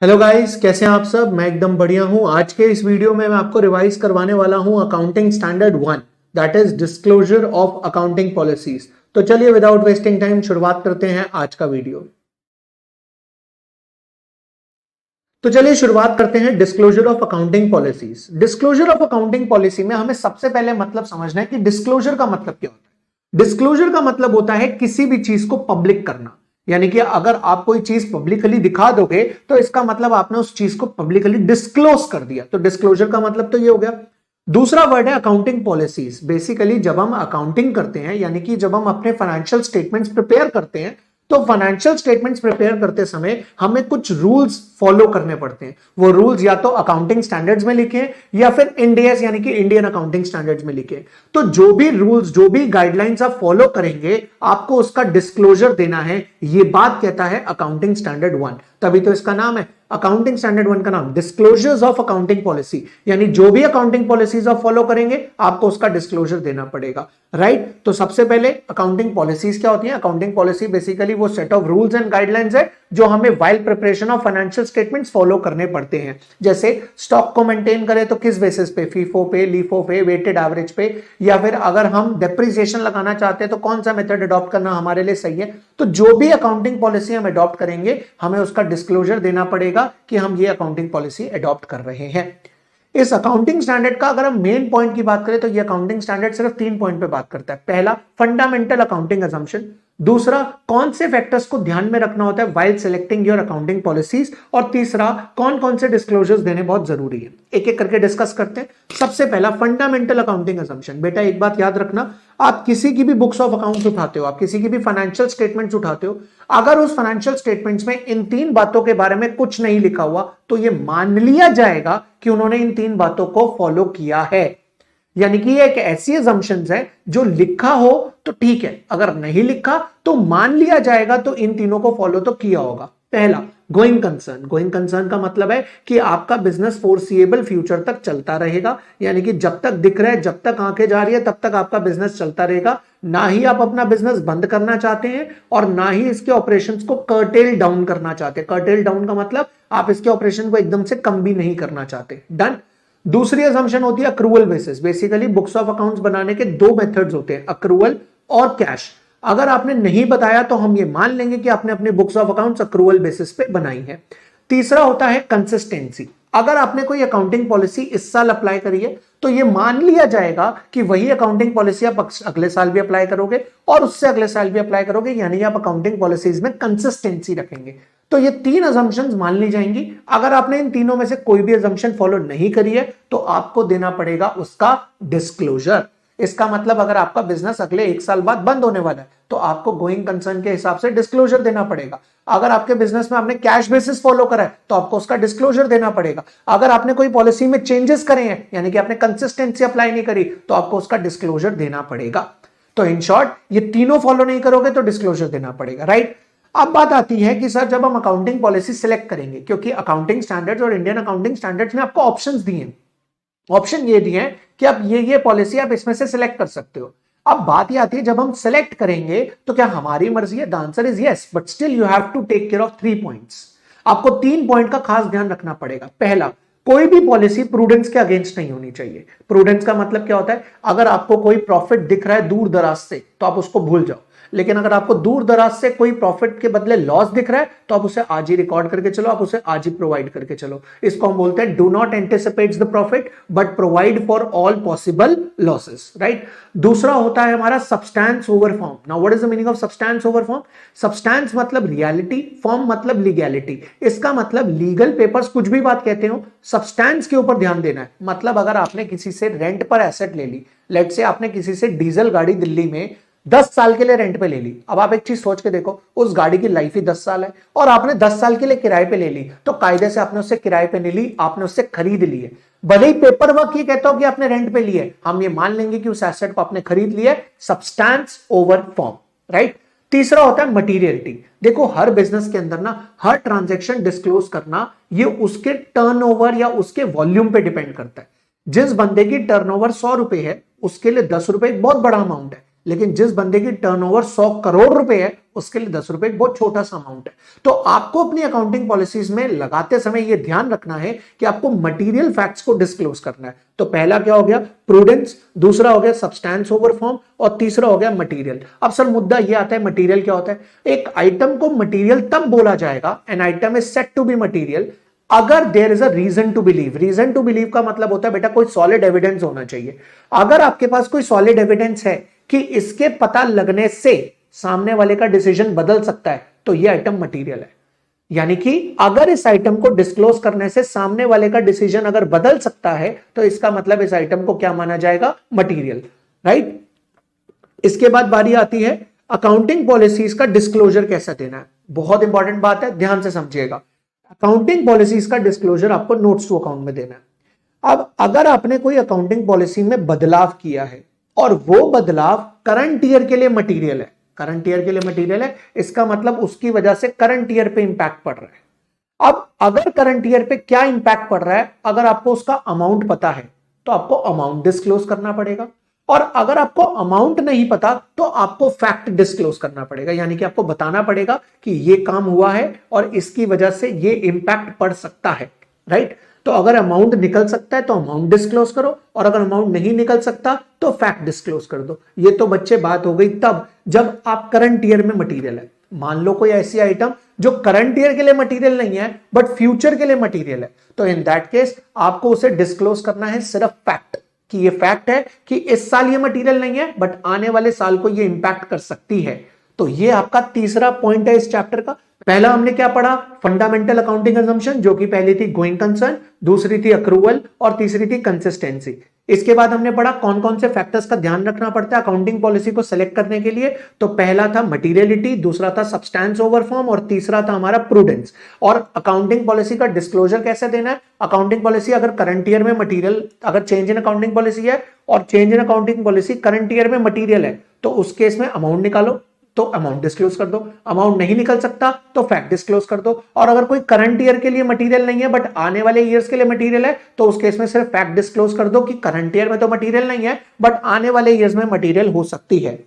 Hello guys, कैसे हैं आप सब। मैं एकदम बढ़िया हूं। आज के इस वीडियो में मैं आपको रिवाइज करवाने वाला हूं accounting standard 1, that is disclosure of accounting policies. तो चलिए विदाउट वेस्टिंग टाइम शुरुआत करते हैं आज का वीडियो। तो चलिए शुरुआत करते हैं disclosure of accounting policies. Disclosure of accounting policy में हमें सबसे पहले मतलब समझना है कि डिस्क्लोजर का मतलब क्या होता है। डिस्क्लोजर का मतलब होता है किसी भी चीज को पब्लिक करना, यानी कि अगर आप कोई चीज पब्लिकली दिखा दोगे तो इसका मतलब आपने उस चीज को पब्लिकली डिस्क्लोज कर दिया। तो डिस्क्लोजर का मतलब तो ये हो गया। दूसरा वर्ड है अकाउंटिंग पॉलिसीज। बेसिकली जब हम अकाउंटिंग करते हैं, यानी कि जब हम अपने फाइनेंशियल स्टेटमेंट्स प्रिपेयर करते हैं, तो फाइनेंशियल स्टेटमेंट्स प्रिपेयर करते समय हमें कुछ रूल्स फॉलो करने पड़ते हैं। वो रूल्स या तो अकाउंटिंग स्टैंडर्ड्स में लिखे हैं या फिर इंडियस यानी कि इंडियन अकाउंटिंग स्टैंडर्ड्स में लिखे हैं। तो जो भी रूल्स, जो भी गाइडलाइंस आप फॉलो करेंगे, आपको उसका डिस्क्लोजर देना है। ये बात कहता है अकाउंटिंग स्टैंडर्ड 1। तभी तो इसका नाम है अकाउंटिंग स्टैंडर्ड 1 का नाम डिस्क्लोजर्स ऑफ अकाउंटिंग पॉलिसी, यानी जो भी अकाउंटिंग पॉलिसीज आप फॉलो करेंगे आपको उसका डिस्क्लोजर देना पड़ेगा। राइट। तो सबसे पहले अकाउंटिंग पॉलिसीज क्या होती है। अकाउंटिंग पॉलिसी बेसिकली वो set of rules and guidelines है जो हमें while preparation of financial statements follow करने पड़ते हैं। जैसे स्टॉक को मेंटेन करें तो किस बेसिस पे, फीफो पे, लीफो पे, वेटेड एवरेज पे, या फिर अगर हम डेप्रिसिएशन लगाना चाहते हैं तो कौन सा मेथड अडॉप्ट करना हमारे लिए सही है। तो जो भी अकाउंटिंग पॉलिसी हम अडॉप्ट करेंगे हमें उसका डिस्क्लोजर देना पड़ेगा कि हम ये अकाउंटिंग पॉलिसी अडॉप्ट कर रहे हैं। इस अकाउंटिंग स्टैंडर्ड का अगर हम मेन पॉइंट की बात करें तो ये अकाउंटिंग स्टैंडर्ड सिर्फ 3 पॉइंट पे बात करता है। पहला, फंडामेंटल अकाउंटिंग असम्पशन। दूसरा, कौन से फैक्टर्स को ध्यान में रखना होता है while selecting your accounting policies. और तीसरा, कौन कौन से डिस्क्लोजर्स देने बहुत जरूरी है। एक एक करके डिस्कस करते हैं। सबसे पहला, फंडामेंटल अकाउंटिंग असम्पशन। बेटा एक बात याद रखना, आप किसी की भी बुक्स ऑफ अकाउंट्स उठाते हो, आप किसी की भी फाइनेंशियल स्टेटमेंट्स उठाते हो, अगर उस फाइनेंशियल स्टेटमेंट्स में इन 3 बातों के बारे में कुछ नहीं लिखा हुआ तो यह मान लिया जाएगा कि उन्होंने इन 3 बातों को फॉलो किया है। यानी कि ये एक ऐसी असम्पशंस है जो लिखा हो तो ठीक है, अगर नहीं लिखा तो मान लिया जाएगा तो इन तीनों को फॉलो तो किया होगा। पहला, गोइंग कंसर्न। गोइंग कंसर्न का मतलब है कि आपका बिजनेस फोर्सिएबल फ्यूचर तक चलता रहेगा, यानी कि जब तक दिख रहा है, जब तक आंखें जा रही है, तब तक आपका बिजनेस चलता रहेगा। ना ही आप अपना बिजनेस बंद करना चाहते हैं और ना ही इसके ऑपरेशंस को कर्टेल डाउन करना चाहते। कर्टेल डाउन का मतलब आप इसके ऑपरेशन को एकदम से कम भी नहीं करना चाहते। डन। दूसरी असम्पशन होती है accrual basis. Basically books of accounts बनाने के 2 मेथड्स होते हैं, अक्रूवल और कैश। अगर आपने नहीं बताया तो हम ये मान लेंगे कि आपने अपने books of accounts accrual basis पे बनाई है। तीसरा होता है कंसिस्टेंसी। अगर आपने कोई अकाउंटिंग पॉलिसी इस साल अप्लाई करी है तो ये मान लिया जाएगा कि वही अकाउंटिंग पॉलिसी आप अगले साल भी अप्लाई करोगे और उससे अगले साल भी अप्लाई करोगे, यानी आप अकाउंटिंग पॉलिसीज में कंसिस्टेंसी रखेंगे। तो ये 3 असम्पशंस मान ली जाएंगी। अगर आपने इन तीनों में से कोई भी असम्पशन फॉलो नहीं करी है तो आपको देना पड़ेगा उसका डिस्क्लोजर। इसका मतलब अगर आपका बिजनेस अगले 1 साल बाद बंद होने वाला है तो आपको गोइंग कंसर्न के हिसाब से डिस्क्लोजर देना पड़ेगा। अगर आपके बिजनेस में आपने कैश बेसिस फॉलो करा है तो आपको उसका डिस्क्लोजर देना पड़ेगा। अगर आपने कोई पॉलिसी में चेंजेस करे हैं, यानी कि आपने कंसिस्टेंसी अप्लाई नहीं करी, तो आपको उसका डिस्क्लोजर देना पड़ेगा। तो इन शॉर्ट, ये तीनों फॉलो नहीं करोगे तो डिस्क्लोजर देना पड़ेगा। राइट। अब बात आती है कि सर जब हम अकाउंटिंग पॉलिसी सिलेक्ट करेंगे, क्योंकि अकाउंटिंग स्टैंडर्ड्स और इंडियन अकाउंटिंग स्टैंडर्ड्स में आपको ऑप्शंस दिए हैं, ऑप्शन ये दिए हैं कि आप ये पॉलिसी आप इसमें से सिलेक्ट कर सकते हो। अब बात ये आती है जब हम सिलेक्ट करेंगे तो क्या हमारी मर्जी है? The answer is yes, but still you have to take care of 3 points. आपको 3 पॉइंट का खास ध्यान रखना पड़ेगा। पहला, कोई भी पॉलिसी प्रूडेंस के अगेंस्ट नहीं होनी चाहिए। प्रूडेंस का मतलब क्या होता है? अगर आपको कोई प्रॉफिट दिख रहा है दूर दराज से तो आप उसको भूल जाओ, लेकिन अगर आपको दूर दराज से कोई प्रॉफिट के बदले लॉस दिख रहा है तो आप उसे आज ही रिकॉर्ड करके चलो, आप उसे आज ही प्रोवाइड करके चलो। इसको हम बोलते हैं do not anticipate the profit but provide for all possible losses. Right. दूसरा होता है हमारा substance over form. Now what is the meaning of substance over form? Substance मतलब रियलिटी, फॉर्म मतलब लीगैलिटी। इसका मतलब लीगल पेपर्स कुछ भी बात कहते हो, सब्सटेंस के ऊपर ध्यान देना है। मतलब अगर आपने किसी से रेंट पर एसेट ले ली, लेट से आपने किसी से डीजल गाड़ी दिल्ली में 10 साल के लिए रेंट पे ले ली। अब आप एक चीज सोच के देखो, उस गाड़ी की लाइफ ही 10 साल है और आपने 10 साल के लिए किराए पे ले ली, तो कायदे से आपने उससे किराए पे नहीं ली, आपने उससे खरीद ली है। भले ही पेपर वर्क ये कहता हो कि आपने रेंट पे ली है, हम ये मान लेंगे कि उस एसेट को आपने खरीद लिया है। Substance over form. राइट। तीसरा होता है मटीरियलिटी। देखो हर बिजनेस के अंदर ना हर ट्रांजैक्शन डिस्क्लोज करना ये उसके टर्नओवर या उसके वॉल्यूम पे डिपेंड करता है। जिस बंदे की टर्नओवर 100 रुपए है उसके लिए 10 रुपए एक बहुत बड़ा अमाउंट है, लेकिन जिस बंदे की टर्नओवर 100 करोड़ रुपए है उसके लिए 10 रुपए एक बहुत छोटा सा अमाउंट है। तो आपको अपनी अकाउंटिंग पॉलिसीज में लगाते समय यह ध्यान रखना है कि आपको मटेरियल फैक्ट्स को डिस्क्लोज करना है। तो पहला क्या हो गया, प्रूडेंस, दूसरा हो गया सब्सटेंस ओवर फॉर्म, और तीसरा हो गया मटेरियल। अब सर मुद्दा यह आता है मटेरियल क्या होता है। एक आइटम को मटेरियल तब बोला जाएगा, an item is set to be material, अगर there is a reason to believe. Reason to believe का मतलब होता है बेटा कोई सॉलिड एविडेंस होना चाहिए। अगर आपके पास कोई सॉलिड एविडेंस है कि इसके पता लगने से सामने वाले का डिसीजन बदल सकता है, तो यह आइटम मटेरियल है। यानी कि अगर इस आइटम को डिस्क्लोज करने से सामने वाले का डिसीजन अगर बदल सकता है, तो इसका मतलब इस आइटम को क्या माना जाएगा, मटेरियल, राइट। इसके बाद बारी आती है अकाउंटिंग पॉलिसीज का डिस्क्लोजर कैसा देना है। बहुत इंपॉर्टेंट बात है, ध्यान से समझिएगा। अकाउंटिंग पॉलिसीज का डिस्क्लोजर आपको नोट्स टू अकाउंट में देना है। अब अगर आपने कोई अकाउंटिंग पॉलिसी में बदलाव किया है और वो बदलाव करंट ईयर के लिए मटेरियल है, करंट ईयर के लिए मटेरियल है, इसका मतलब उसकी वजह से करंट ईयर पे इंपैक्ट पड़ रहा है। अब अगर करंट ईयर पे क्या इंपैक्ट पड़ रहा है, अगर आपको उसका अमाउंट पता है तो आपको अमाउंट डिस्क्लोज करना पड़ेगा, और अगर आपको अमाउंट नहीं पता तो आपको फैक्ट डिस्क्लोज करना पड़ेगा। यानी कि आपको बताना पड़ेगा कि ये काम हुआ है और इसकी वजह से ये इंपैक्ट पड़ सकता है, राइट। तो अगर अमाउंट निकल सकता है तो अमाउंट डिस्क्लोज करो, और अगर अमाउंट नहीं निकल सकता तो फैक्ट डिस्क्लोज कर दो। ये तो बच्चे बात हो गई तब जब आप करंट ईयर में मटेरियल है। मान लो कोई ऐसी आइटम जो करंट ईयर के लिए मटेरियल नहीं है बट फ्यूचर के लिए मटेरियल है, तो इन दैट केस आपको उसे डिस्क्लोज करना है सिर्फ फैक्ट, कि ये फैक्ट है कि इस साल ये मटेरियल नहीं है बट आने वाले साल को ये इंपैक्ट कर सकती है। तो ये आपका तीसरा पॉइंट है इस चैप्टर का। पहला हमने क्या पढ़ा, फंडामेंटल अकाउंटिंग असम्पशन, जो कि पहली थी गोइंग कंसर्न, दूसरी थी अक्रूवल, और तीसरी थी कंसिस्टेंसी। इसके बाद हमने पढ़ा कौन कौन से फैक्टर्स का ध्यान रखना पड़ता है अकाउंटिंग पॉलिसी को सिलेक्ट करने के लिए। तो पहला था मटीरियलिटी, दूसरा था सब्सटेंस ओवर फॉर्म, और तीसरा था हमारा प्रूडेंस। और अकाउंटिंग पॉलिसी का डिस्क्लोजर कैसे देना है। अकाउंटिंग पॉलिसी अगर करंट ईयर में मटीरियल, अगर चेंज इन अकाउंटिंग पॉलिसी है और change in accounting policy current year में मटीरियल है, तो उस केस में अमाउंट निकालो तो अमाउंट डिस्क्लोज कर दो, अमाउंट नहीं निकल सकता तो फैक्ट डिस्क्लोज कर दो। और अगर कोई करंट ईयर के लिए मटेरियल नहीं है बट आने वाले ईयर्स के लिए मटेरियल है, तो उस केस में सिर्फ फैक्ट डिस्क्लोज कर दो कि करंट ईयर में तो मटेरियल नहीं है बट आने वाले ईयर्स में मटेरियल हो सकती है।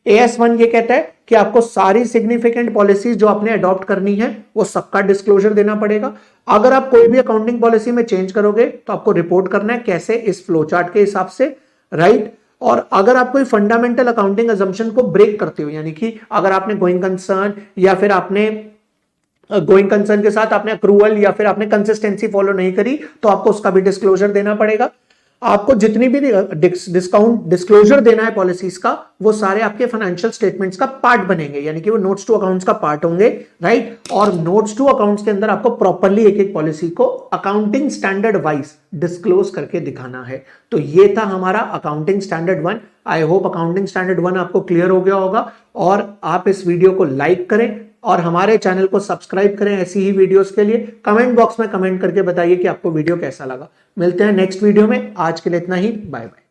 AS1 ये कहता है कि आपको सारी सिग्निफिकेंट पॉलिसीज जो आपने अडॉप्ट करनी है वो सबका डिस्क्लोजर देना पड़ेगा। अगर आप कोई भी अकाउंटिंग पॉलिसी में चेंज करोगे तो आपको रिपोर्ट करना है कैसे, इस फ्लो चार्ट के हिसाब से, राइट। और अगर आप कोई फंडामेंटल अकाउंटिंग अजम्पशन को ब्रेक करते हो, यानी कि अगर आपने गोइंग कंसर्न या फिर आपने गोइंग कंसर्न के साथ आपने अक्रूवल या फिर आपने कंसिस्टेंसी फॉलो नहीं करी, तो आपको उसका भी डिस्क्लोजर देना पड़ेगा। आपको जितनी भी डिस्क्लोजर देना है पॉलिसीज का, वो सारे आपके फाइनेंशियल स्टेटमेंट्स का पार्ट बनेंगे, यानी कि वो नोट्स टू अकाउंट्स का पार्ट होंगे, राइट। और नोट्स टू अकाउंट्स के अंदर आपको प्रॉपर्ली एक एक पॉलिसी को अकाउंटिंग स्टैंडर्ड वाइज डिस्क्लोज करके दिखाना है। तो ये था हमारा accounting standard 1। I hope accounting standard 1 आपको क्लियर हो गया होगा, और आप इस वीडियो को लाइक करें और हमारे चैनल को सब्सक्राइब करें ऐसी ही वीडियोस के लिए। कमेंट बॉक्स में कमेंट करके बताइए कि आपको वीडियो कैसा लगा। मिलते हैं नेक्स्ट वीडियो में, आज के लिए इतना ही, बाय बाय।